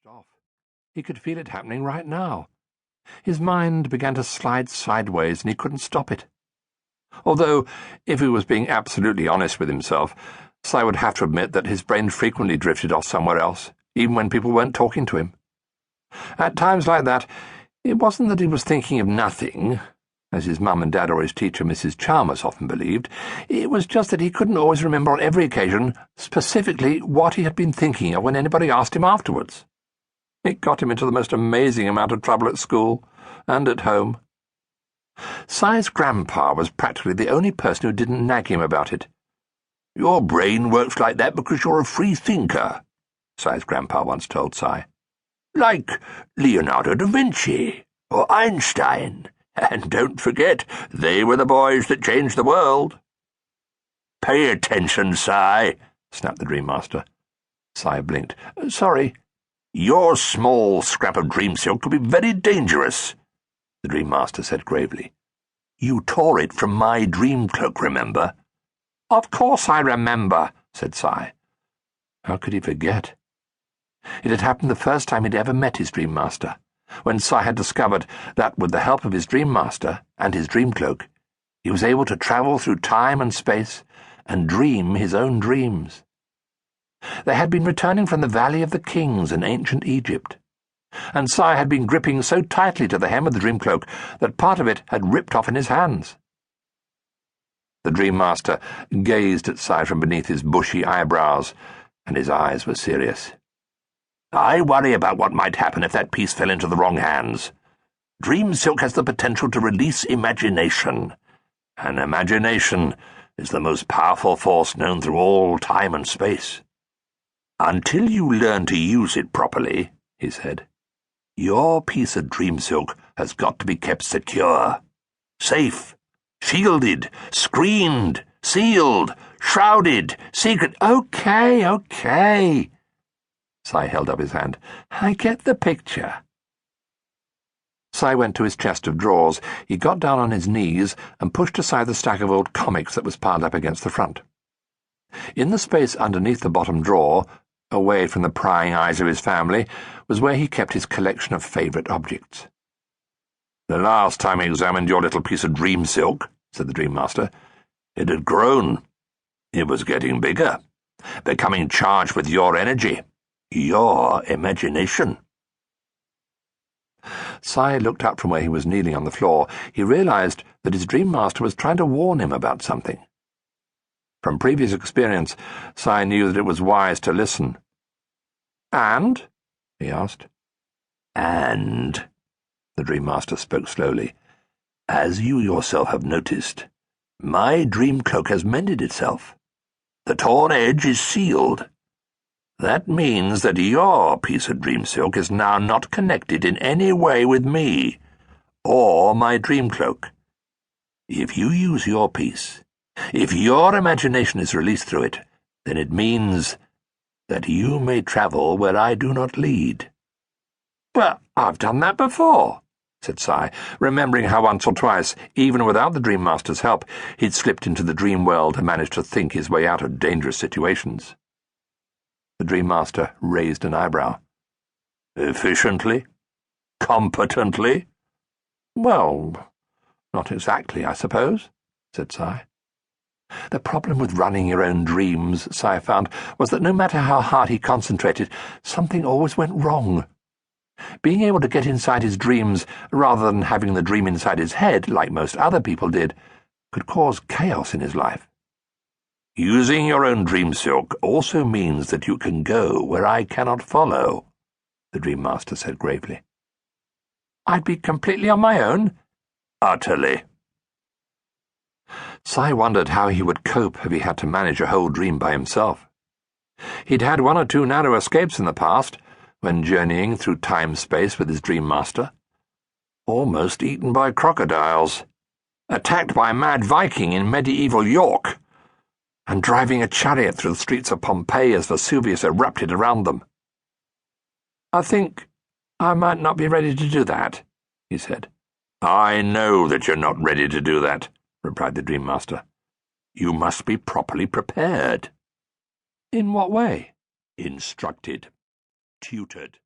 off. He could feel it happening right now. His mind began to slide sideways and he couldn't stop it. Although, if he was being absolutely honest with himself, Si would have to admit that his brain frequently drifted off somewhere else, even when people weren't talking to him. At times like that, it wasn't that he was thinking of nothing, as his mum and dad or his teacher, Mrs. Chalmers, often believed. It was just that he couldn't always remember on every occasion specifically what he had been thinking of when anybody asked him afterwards. It got him into the most amazing amount of trouble at school and at home. Si's grandpa was practically the only person who didn't nag him about it. "Your brain works like that because you're a free thinker," Si's grandpa once told Si. "Like Leonardo da Vinci or Einstein. And don't forget, they were the boys that changed the world." "Pay attention, Si," snapped the Dream Master. Si blinked. "Sorry." "Your small scrap of dream silk could be very dangerous," the Dream Master said gravely. "You tore it from my dream cloak, remember?" "Of course I remember," said Si. How could he forget? It had happened the first time he'd ever met his Dream Master, when Si had discovered that, with the help of his Dream Master and his dream cloak, he was able to travel through time and space and dream his own dreams. They had been returning from the Valley of the Kings in ancient Egypt, and Si had been gripping so tightly to the hem of the dream cloak that part of it had ripped off in his hands. The Dream Master gazed at Si from beneath his bushy eyebrows, and his eyes were serious. "I worry about what might happen if that piece fell into the wrong hands. Dream silk has the potential to release imagination, and imagination is the most powerful force known through all time and space. Until you learn to use it properly," he said, "your piece of dream silk has got to be kept secure, safe, shielded, screened, sealed, shrouded, secret." Okay. Si held up his hand. "I get the picture." Si went to his chest of drawers. He got down on his knees and pushed aside the stack of old comics that was piled up against the front. In the space underneath the bottom drawer, away from the prying eyes of his family, was where he kept his collection of favourite objects. "The last time I examined your little piece of dream silk," said the Dream Master, "it had grown. It was getting bigger, becoming charged with your energy, your imagination." Si looked up from where he was kneeling on the floor. He realized that his Dream Master was trying to warn him about something. From previous experience, Si knew that it was wise to listen. "And?" he asked. "And," the Dream Master spoke slowly, "as you yourself have noticed, my dream cloak has mended itself. The torn edge is sealed. That means that your piece of dream silk is now not connected in any way with me or my dream cloak. If you use your piece, if your imagination is released through it, then it means that you may travel where I do not lead." "But I've done that before," said Si, remembering how once or twice, even without the Dream Master's help, he'd slipped into the dream world and managed to think his way out of dangerous situations. The Dream Master raised an eyebrow. "Efficiently? Competently?" "Well, not exactly, I suppose," said Si. The problem with running your own dreams, Si found, was that no matter how hard he concentrated, something always went wrong. Being able to get inside his dreams, rather than having the dream inside his head, like most other people did, could cause chaos in his life. "Using your own dream silk also means that you can go where I cannot follow," the Dream Master said gravely. "I'd be completely on my own?" "Utterly." Si wondered how he would cope if he had to manage a whole dream by himself. He'd had one or two narrow escapes in the past, when journeying through time-space with his Dream Master. Almost eaten by crocodiles, attacked by a mad Viking in medieval York, and driving a chariot through the streets of Pompeii as Vesuvius erupted around them. "I think I might not be ready to do that," he said. "I know that you're not ready to do that," replied the Dream Master. "You must be properly prepared." "In what way?" "Instructed. Tutored."